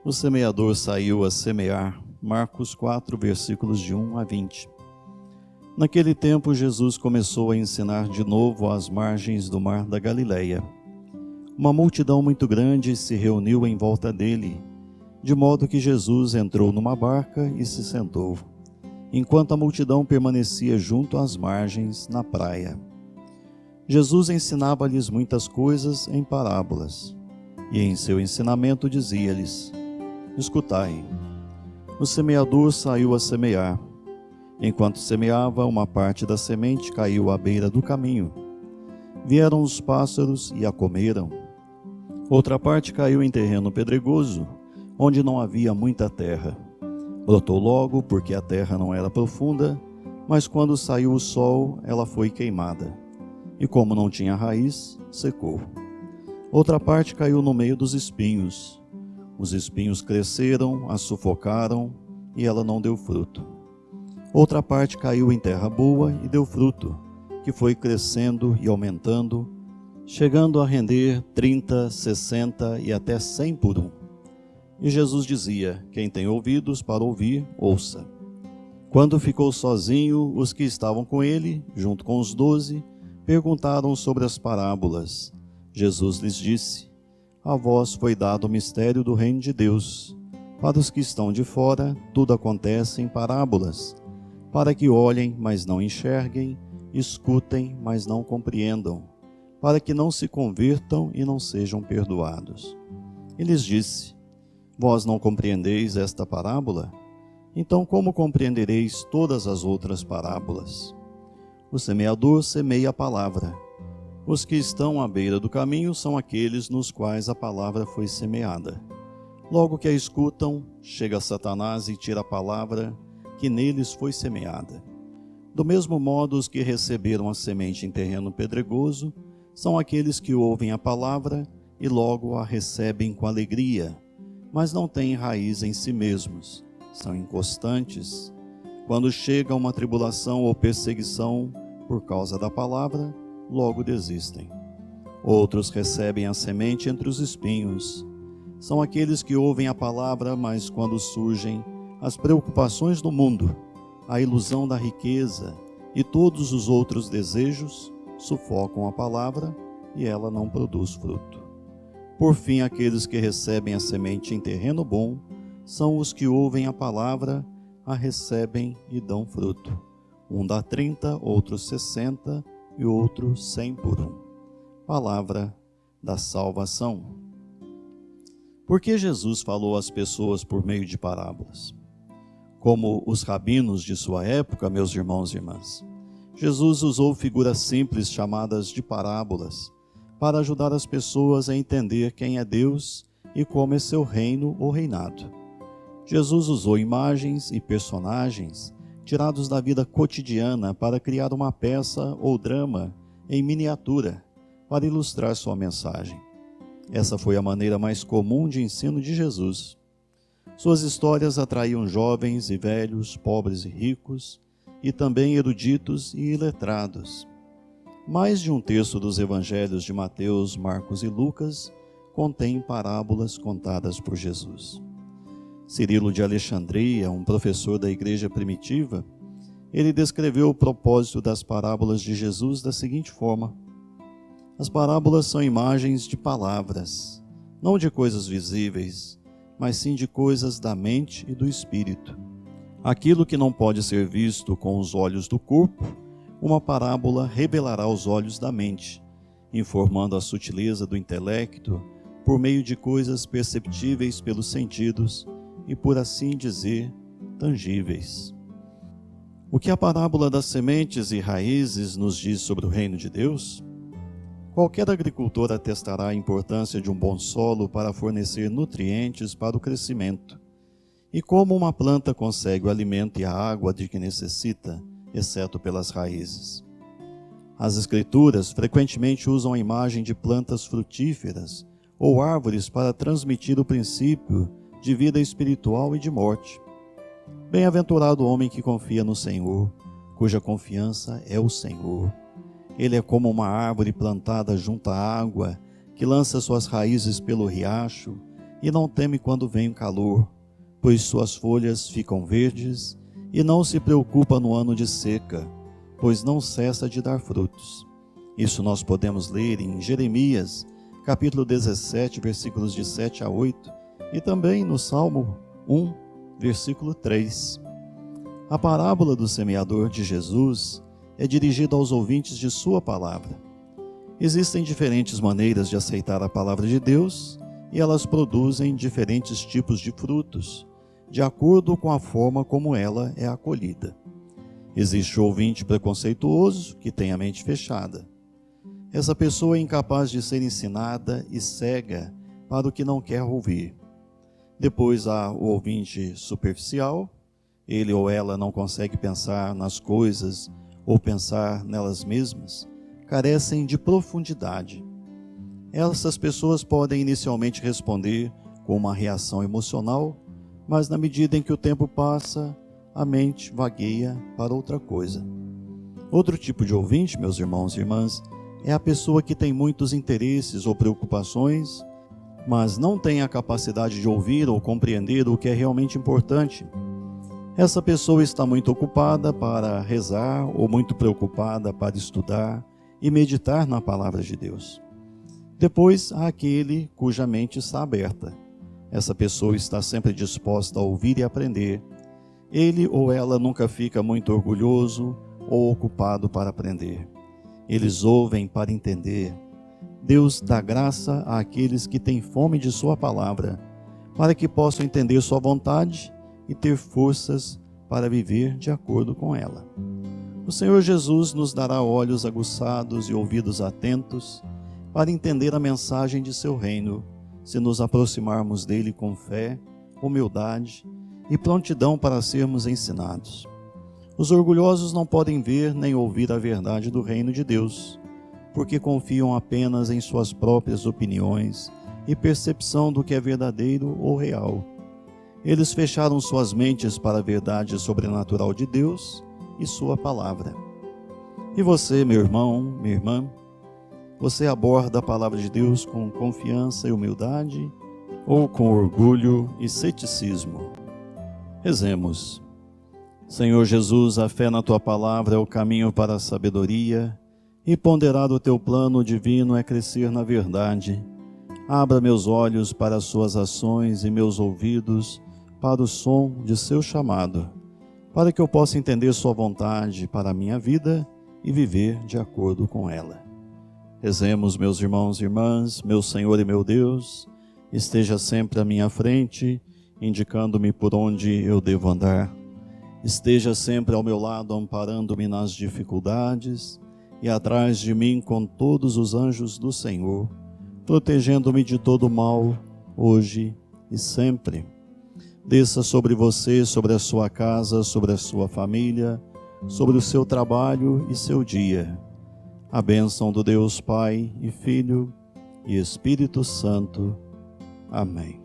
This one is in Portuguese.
O semeador saiu a semear. Marcos 4, versículos de 1 a 20. Naquele tempo, Jesus começou a ensinar de novo às margens do mar da Galileia. Uma multidão muito grande se reuniu em volta dele, de modo que Jesus entrou numa barca e se sentou, enquanto a multidão permanecia junto às margens, na praia. Jesus ensinava-lhes muitas coisas em parábolas, e em seu ensinamento dizia-lhes: Escutai, o semeador saiu a semear. Enquanto semeava, uma parte da semente caiu à beira do caminho. Vieram os pássaros e a comeram. Outra parte caiu em terreno pedregoso, onde não havia muita terra. Brotou logo, porque a terra não era profunda, mas quando saiu o sol, ela foi queimada. E como não tinha raiz, secou. Outra parte caiu no meio dos espinhos. Os espinhos cresceram, a sufocaram, e ela não deu fruto. Outra parte caiu em terra boa e deu fruto, que foi crescendo e aumentando, chegando a render 30, 60 e até 100 por um. E Jesus dizia: Quem tem ouvidos para ouvir, ouça. Quando ficou sozinho, os que estavam com ele, junto com os 12, perguntaram sobre as parábolas. Jesus lhes disse: A vós foi dado o mistério do reino de Deus. Para os que estão de fora, tudo acontece em parábolas, para que olhem, mas não enxerguem, escutem, mas não compreendam, para que não se convertam e não sejam perdoados. E lhes disse: Vós não compreendeis esta parábola? Então como compreendereis todas as outras parábolas? O semeador semeia a palavra. Os que estão à beira do caminho são aqueles nos quais a palavra foi semeada. Logo que a escutam, chega Satanás e tira a palavra que neles foi semeada. Do mesmo modo, os que receberam a semente em terreno pedregoso são aqueles que ouvem a palavra e logo a recebem com alegria, mas não têm raiz em si mesmos, são inconstantes. Quando chega uma tribulação ou perseguição por causa da palavra, logo desistem. Outros recebem a semente entre os espinhos. São aqueles que ouvem a palavra, mas quando surgem as preocupações do mundo, a ilusão da riqueza e todos os outros desejos, sufocam a palavra e ela não produz fruto. Por fim, aqueles que recebem a semente em terreno bom são os que ouvem a palavra, a recebem e dão fruto. Um dá 30, outro 60 e outro 100 por um. Palavra da salvação. Por que Jesus falou às pessoas por meio de parábolas? Como os rabinos de sua época, meus irmãos e irmãs, Jesus usou figuras simples chamadas de parábolas para ajudar as pessoas a entender quem é Deus e como é seu reino ou reinado. Jesus usou imagens e personagens tirados da vida cotidiana para criar uma peça ou drama em miniatura para ilustrar sua mensagem. Essa foi a maneira mais comum de ensino de Jesus. Suas histórias atraíam jovens e velhos, pobres e ricos, e também eruditos e iletrados. Mais de um terço dos evangelhos de Mateus, Marcos e Lucas contém parábolas contadas por Jesus. Cirilo de Alexandria, um professor da igreja primitiva, ele descreveu o propósito das parábolas de Jesus da seguinte forma: as parábolas são imagens de palavras, não de coisas visíveis, mas sim de coisas da mente e do espírito. Aquilo que não pode ser visto com os olhos do corpo, uma parábola revelará aos olhos da mente, informando a sutileza do intelecto por meio de coisas perceptíveis pelos sentidos e, por assim dizer, tangíveis. O que a parábola das sementes e raízes nos diz sobre o reino de Deus? Qualquer agricultor atestará a importância de um bom solo para fornecer nutrientes para o crescimento. E como uma planta consegue o alimento e a água de que necessita, exceto pelas raízes. As Escrituras frequentemente usam a imagem de plantas frutíferas ou árvores para transmitir o princípio de vida espiritual e de morte. Bem-aventurado o homem que confia no Senhor, cuja confiança é o Senhor. Ele é como uma árvore plantada junto à água, que lança suas raízes pelo riacho e não teme quando vem o calor, pois suas folhas ficam verdes, e não se preocupa no ano de seca, pois não cessa de dar frutos. Isso nós podemos ler em Jeremias, capítulo 17, versículos de 7 a 8, e também no Salmo 1, versículo 3. A parábola do semeador de Jesus é dirigida aos ouvintes de sua palavra. Existem diferentes maneiras de aceitar a palavra de Deus e elas produzem diferentes tipos de frutos, de acordo com a forma como ela é acolhida. Existe o ouvinte preconceituoso que tem a mente fechada. Essa pessoa é incapaz de ser ensinada e cega para o que não quer ouvir. Depois há o ouvinte superficial. Ele ou ela não consegue pensar nas coisas ou pensar nelas mesmas, carecem de profundidade. Essas pessoas podem inicialmente responder com uma reação emocional, mas na medida em que o tempo passa, a mente vagueia para outra coisa. Outro tipo de ouvinte, meus irmãos e irmãs, é a pessoa que tem muitos interesses ou preocupações, mas não tem a capacidade de ouvir ou compreender o que é realmente importante. Essa pessoa está muito ocupada para rezar ou muito preocupada para estudar e meditar na palavra de Deus. Depois há aquele cuja mente está aberta. Essa pessoa está sempre disposta a ouvir e aprender. Ele ou ela nunca fica muito orgulhoso ou ocupado para aprender. Eles ouvem para entender. Deus dá graça àqueles que têm fome de sua palavra, para que possam entender sua vontade e ter forças para viver de acordo com ela. O Senhor Jesus nos dará olhos aguçados e ouvidos atentos para entender a mensagem de seu reino, se nos aproximarmos dele com fé, humildade e prontidão para sermos ensinados. Os orgulhosos não podem ver nem ouvir a verdade do reino de Deus, porque confiam apenas em suas próprias opiniões e percepção do que é verdadeiro ou real. Eles fecharam suas mentes para a verdade sobrenatural de Deus e sua palavra. E você, meu irmão, minha irmã, você aborda a palavra de Deus com confiança e humildade ou com orgulho e ceticismo? Rezemos. Senhor Jesus, a fé na tua palavra é o caminho para a sabedoria, e ponderar o teu plano divino é crescer na verdade. Abra meus olhos para as suas ações e meus ouvidos para o som de seu chamado, para que eu possa entender sua vontade para a minha vida e viver de acordo com ela. Rezemos, meus irmãos e irmãs, meu Senhor e meu Deus, esteja sempre à minha frente, indicando-me por onde eu devo andar. Esteja sempre ao meu lado, amparando-me nas dificuldades, e atrás de mim com todos os anjos do Senhor, protegendo-me de todo mal, hoje e sempre. Desça sobre você, sobre a sua casa, sobre a sua família, sobre o seu trabalho e seu dia. A bênção do Deus Pai e Filho e Espírito Santo. Amém.